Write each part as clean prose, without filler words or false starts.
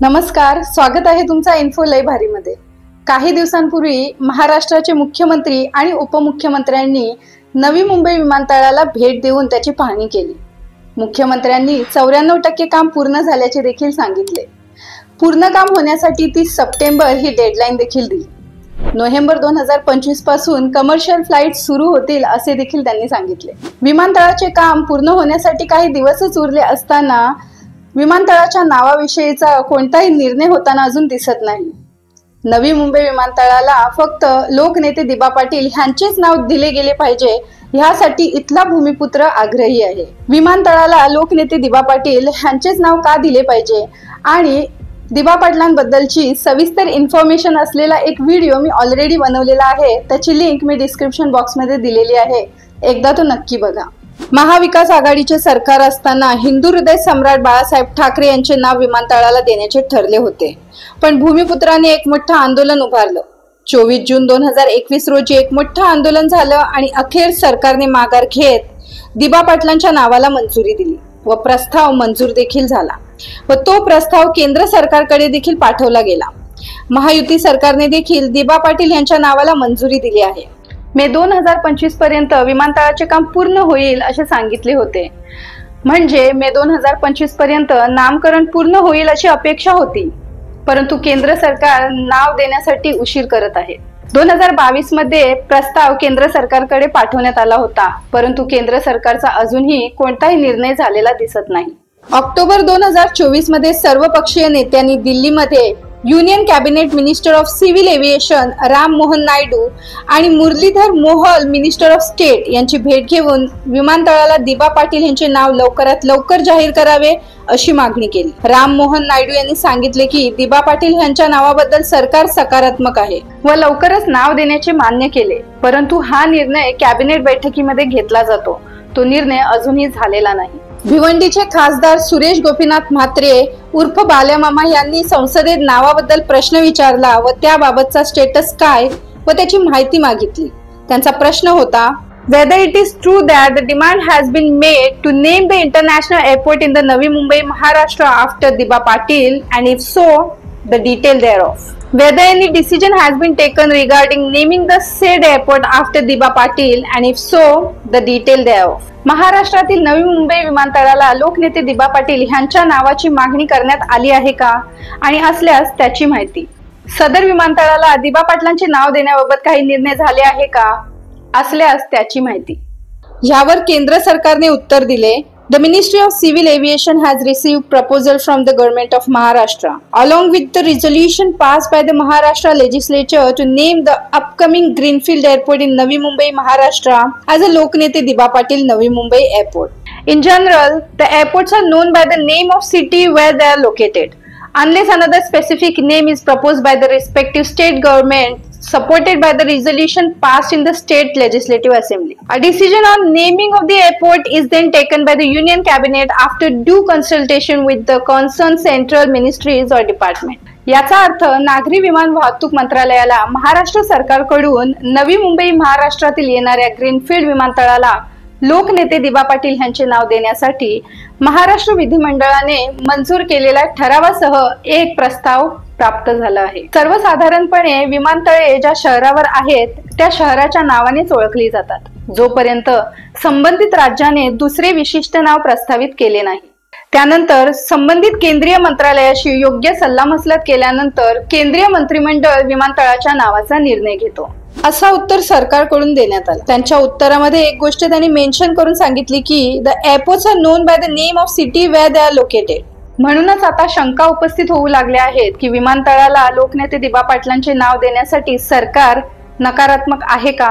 नमस्कार, स्वागत आहे तुमचा इन्फो लय भारी मध्ये। काही दिवसांपूर्वी महाराष्ट्राचे मुख्यमंत्री आणि उपमुख्यमंत्र्यांनी नवी मुंबई विमानतळाला भेट देऊन त्याची पाहणी केली। मुख्यमंत्र्यांनी 94% काम पूर्ण झाल्याचे देखील सांगितले। पूर्ण काम होण्यासाठी 30 सप्टेंबर ही डेडलाईन देखील दिली। नोव्हेंबर 2025 पासून कमर्शियल फ्लाइट सुरू होतील असे देखील त्यांनी सांगितले। विमानतळाचे काम पूर्ण होण्यासाठी काही दिवसच उरले असताना विमानतळाच्या नावाविषयीचा कोणताही निर्णय होताना अजून दिसत नाही। नवी मुंबई विमानतळाला फक्त लोकनेते दिबा पाटील यांचेच नाव दिले गेले पाहिजे यासाठी इथला भूमिपुत्र आग्रही आहे। विमानतळाला लोकनेते दिबा पाटील यांचेच नाव का दिले पाहिजे आणि दिबा पाटलांबद्दलची सविस्तर इन्फॉर्मेशन असलेला एक व्हिडिओ मी ऑलरेडी बनवलेला आहे, त्याची लिंक मी डिस्क्रिप्शन बॉक्स मध्ये दिलेली आहे, एकदा तो नक्की बघा। महाविकास आघाडीचे सरकार असताना हिंदू हृदय सम्राट बाळासाहेब ठाकरे यांचे नाव विमानतळाला देण्याचे ठरले होते, पण भूमिपुत्राने एक मोठं आंदोलन उभारलं। 24 जून 2021 रोजी एक मोठं आंदोलन झालं आणि अखेर सरकारने माघार घेत दिबा पाटलांच्या नावाला मंजुरी दिली व प्रस्ताव मंजूर देखील झाला व तो प्रस्ताव केंद्र सरकारकडे देखील पाठवला गेला। महायुती सरकारने देखील दिबा पाटील यांच्या नावाला मंजुरी दिली आहे। मे 2025 पर्यंत विमानतळाचे काम पूर्ण होईल असे सांगितले होते, म्हणजे मे 2025 पर्यंत नामकरण पूर्ण होईल अशी अपेक्षा होती, परंतु केंद्र सरकार नाव देण्यासाठी उशीर करत आहे। 2022 मध्ये प्रस्ताव केंद्र सरकारकडे पाठवण्यात आला होता, परंतु केंद्र सरकारचा अजूनही कोणताही निर्णय झालेला दिसत नाही। ऑक्टोबर 2024 मध्ये सर्वपक्षीय नेत्यांनी दिल्लीमध्ये union cabinet minister of civil aviation Ram Mohan Naidu आणि मुरलीधर मोहोल मिनिस्टर ऑफ स्टेट यांची भेट घेऊन विमानतळाला दिबा पाटील यांचे नाव लवकरात लवकर जाहीर करावे अशी मागणी केली। राम मोहन नायडू यांनी सांगितले की दिबा पाटील यांच्या नावाबद्दल सरकार सकारात्मक आहे व लवकरच नाव देण्याचे मान्य केले, परंतु हा निर्णय कॅबिनेट बैठकीमध्ये घेतला जातो, तो निर्णय अजूनही झालेला नाही। भिवंडीचे खासदार सुरेश गोपीनाथ म्हात्रे उर्फ बाल्यामामा यांनी संसदेत नावाबद्दल प्रश्न विचारला व त्याबाबतचा स्टेटस काय व त्याची माहिती मागितली। त्यांचा प्रश्न होता, whether it is true that the demand has been made to name the international airport in the Navi Mumbai, Maharashtra after Diba Patil, and if so, the detail thereof. Whether any decision has been taken regarding naming the said airport after Diba Patil, and if so, the detail thereof. महाराष्ट्रातील नवी मुंबई विमानतळाला लोकनेते दिबा पाटील यांच्या नावाची मागणी करण्यात आली आहे का आणि असल्यास त्याची माहिती। सदर विमानतळाला दिबा पाटलांचे नाव देण्याबाबत काही निर्णय झाले आहे का, असल्यास त्याची माहिती। यावर केंद्र सरकारने उत्तर दिले, The Ministry of Civil Aviation has received proposal from the Government of Maharashtra along with the resolution passed by the Maharashtra legislature to name the upcoming greenfield airport in Navi Mumbai, Maharashtra as a Loknete Diba Patil Navi Mumbai Airport. In general, the airports are known by the name of city where they are located, unless another specific name is proposed by the respective state government supported by the resolution passed in the state legislative assembly. A decision on naming of the airport is then taken by the union cabinet after due consultation with the concerned central ministries or department. याचा अर्थ नागरी विमान वाहतूक मंत्रालयाला महाराष्ट्र सरकारकडून नवी मुंबई महाराष्ट्रातील येणाऱ्या greenfield विमानतळाला लोकनेते दिबा पाटील यांचे नाव देण्यासाठी महाराष्ट्र विधिमंडळाने मंजूर केलेल्या ठरावासह एक प्रस्ताव प्राप्त झाला आहे। सर्वसाधारणपणे विमानतळे ज्या शहरावर आहेत त्या शहराच्या नावानेच ओळखली जातात, जोपर्यंत संबंधित राज्याने दुसरे विशिष्ट नाव प्रस्तावित केले नाही। त्यानंतर संबंधित केंद्रीय मंत्रालयाशी योग्य सल्लामसलत केल्यानंतर केंद्रीय मंत्रिमंडळ विमानतळाच्या नावाचा निर्णय घेतो, असा उत्तर सरकारकडून देण्यात आला। त्यांच्या उत्तरामध्ये एक गोष्ट त्यांनी मेन्शन करून सांगितली की the airports are known by the name of city where they are located. म्हणूनच आता शंका उपस्थित होऊ लागल्या आहेत की विमानतळाला लोकनेते दिबा पाटलांचे नाव देण्यासाठी सरकार नकारात्मक आहे का।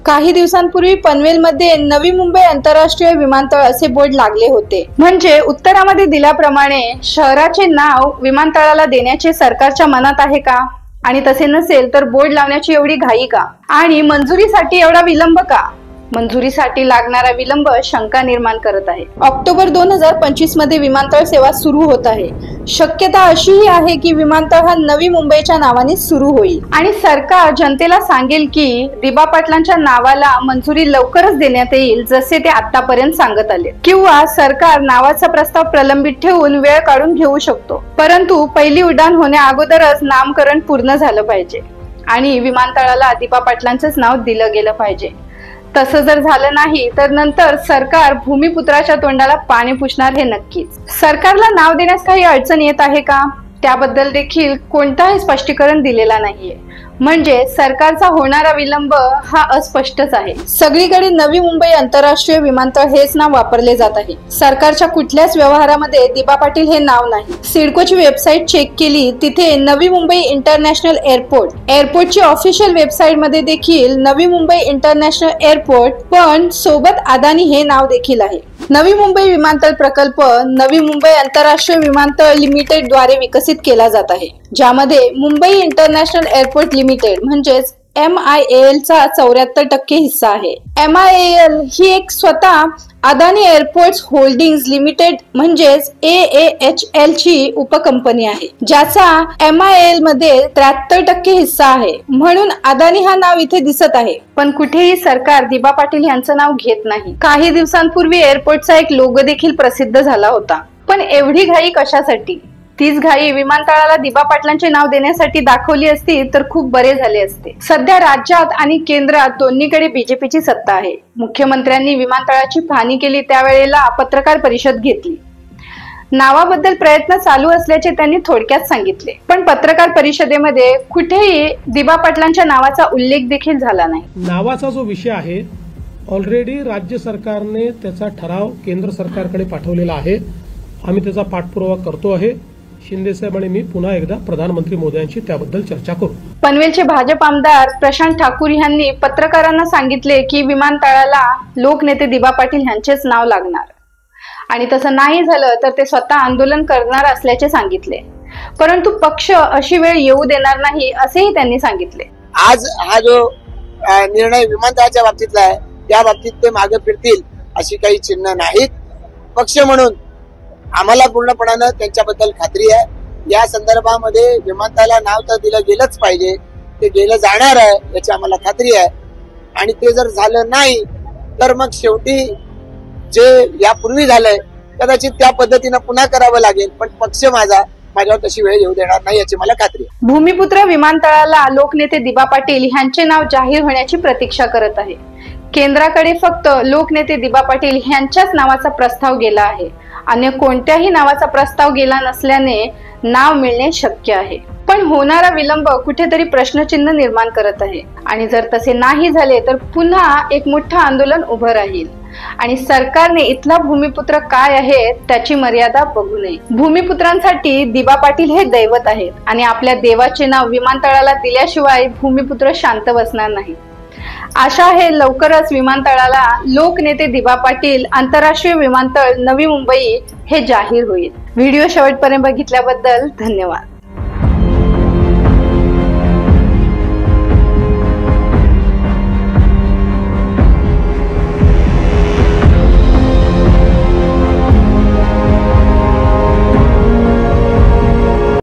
काही दिवसांपूर्वी पनवेलमध्ये नवी मुंबई आंतरराष्ट्रीय विमानतळ असे बोर्ड लागले होते, म्हणजे उत्तरामध्ये दिल्याप्रमाणे शहराचे नाव विमानतळाला देण्याचे सरकारच्या मनात आहे का, आणि तसे नसेल तर बोर्ड लावण्याची एवढी घाई का आणि मंजुरीसाठी एवढा विलंब का। मंजुरीसाठी लागणारा विलंब शंका निर्माण करत आहे. ऑक्टोबर 2025 मध्ये विमानतळ सेवा सुरू होत आहे. शक्यता अशीही आहे की विमानतळ हा नवी मुंबईच्या नावाने सुरू होईल आणि सरकार जनतेला सांगेल की दिबा पाटलांच्या नावाला मंजुरी लवकरच देण्यात येईल, जसे ते आतापर्यंत सांगत आले. किंवा सरकार नावाचा प्रस्ताव प्रलंबित ठेवून वेळ काढून घेऊ शकतो, परंतु पहिली उड्डाण होण्या अगोदरच नामकरण पूर्ण झालं पाहिजे आणि विमानतळाला दिबा पाटलांचंच नाव दिलं गेलं पाहिजे. तसं जर झालं नाही तर नंतर सरकार भूमिपुत्राच्या तोंडाला पाणी पुसणार हे नक्कीच. सरकारला नाव देण्यास काही अडचण येत आहे का, त्याबद्दल देखील कोणताही स्पष्टीकरण दिलेला नाहीये. म्हणजे सरकारचा होणारा विलंब हा अस्पष्टच आहे. सगळीकडे नवी मुंबई आंतरराष्ट्रीय विमानतळ हेच नाव वापरले जात आहे. सरकारच्या कुठल्याच व्यवहारामध्ये दिबा पाटील हे नाव नाही. सिडकोची वेबसाईट चेक केली, तिथे Navi Mumbai international एअरपोर्टची official website मध्ये देखील नवी मुंबई इंटरनॅशनल एअरपोर्ट, पण सोबत अदानी हे नाव देखील आहे. नवी मुंबई विमानतळ प्रकल्प नवी मुंबई आंतरराष्ट्रीय विमानतळ लिमिटेड द्वारे विकसित केला जात आहे, ज्यामध्ये मुंबई इंटरनॅशनल एअरपोर्ट लिमिटेड म्हणजेच MIAL चा 74% हिस्सा आहे. MIAL ही एक स्वतः अदानी एअरपोर्ट्स होल्डिंग्ज लिमिटेड म्हणजेच AAHL ची उपकंपनी आहे, ज्याचा MIAL मध्ये 73% हिस्सा आहे. म्हणून अदानी हा नाव इथे दिसत आहे, पण कुठेही सरकार दिबा पाटील यांचं नाव घेत नाही. काही दिवसांपूर्वी एअरपोर्टचा एक लोगो देखील प्रसिद्ध झाला होता, पण एवढी घाई कशासाठी? तीच घाई विमानतळाला दिबा पाटलांचे नाव देण्यासाठी दाखवली असती तर खूप बरे झाले असते. सध्या राज्यात आणि केंद्रात दोन्हीकडे बीजेपीची सत्ता आहे. मुख्यमंत्र्यांनी विमानतळाची पाहणी केली, त्यावेळेला पत्रकार परिषद घेतली. नावाबद्दल प्रयत्न चालू असल्याचे त्यांनी थोडक्यात सांगितले, पण पत्रकार परिषदेमध्ये कुठेही दिबा पाटलांच्या नावाचा उल्लेख देखील झाला नाही. नावाचा जो विषय आहे, ऑलरेडी राज्य सरकारने त्याचा ठराव केंद्र सरकारकडे पाठवलेला आहे. आम्ही त्याचा पाठपुरावा करतो आहे. शिंदे साहेब आणि मी पुन्हा एकदा प्रधानमंत्री मोदयांशी त्याबद्दल चर्चा करू. पनवेलचे भाजप आमदार प्रशांत ठाकूर यांनी पत्रकारांना सांगितले की विमानतळाला लोकनेते दिबा पाटील यांचेच नाव लागणार आणि तसं नाही झालं तर ते स्वतः आंदोलन करणार असल्याचे सांगितले. परंतु पक्ष अशी वेळ येऊ देणार नाही असेही त्यांनी सांगितले. आज हा जो निर्णय विमानतळाच्या बाबतीतला आहे, त्या बाबतीत ते मागे फिरतील अशी काही चिन्ह नाहीत. पक्ष म्हणून आम्हाला पूर्णपणानं त्यांच्याबद्दल खात्री आहे. या संदर्भामध्ये विमानतळाला नाव तर दिलं गेलंच पाहिजे, ते गेलं जाणार आहे याची आम्हाला खात्री आहे. आणि ते जर झालं नाही तर मग शेवटी जे यापूर्वी झालंय कदाचित त्या पद्धतीनं पुन्हा करावं लागेल, पण पक्ष माझ्यावर तशी वेळ येऊ देणार नाही याची मला खात्री आहे. भूमिपुत्र विमानतळाला लोकनेते दिबा पाटील यांचे नाव जाहीर होण्याची प्रतीक्षा करत आहे. केंद्राकडे फक्त लोकनेते दिबा पाटील यांच्याच नावाचा प्रस्ताव गेला आहे. अन्य कोणत्याही नावाचा प्रस्ताव गेला नसल्याने नाव मिळणे शक्य आहे. पण होणारा विलंब कुठेतरी प्रश्नचिन्ह निर्माण करत आहे आणि जर तसे नाही झाले तर पुन्हा एक मोठं आंदोलन उभं राहील आणि सरकारने इथला भूमिपुत्र काय आहे त्याची मर्यादा बघू नये. भूमिपुत्रांसाठी दिबा पाटील हे दैवत आहेत आणि आपल्या देवाचे नाव विमानतळाला दिल्याशिवाय भूमिपुत्र शांत बसणार नाही. आशा आहे लवकरच विमानतळाला लोकनेते दिबा पाटील आंतरराष्ट्रीय विमानतळ नवी मुंबई हे जाहीर होईल. व्हिडिओ शेवटपर्यंत बघितल्याबद्दल धन्यवाद.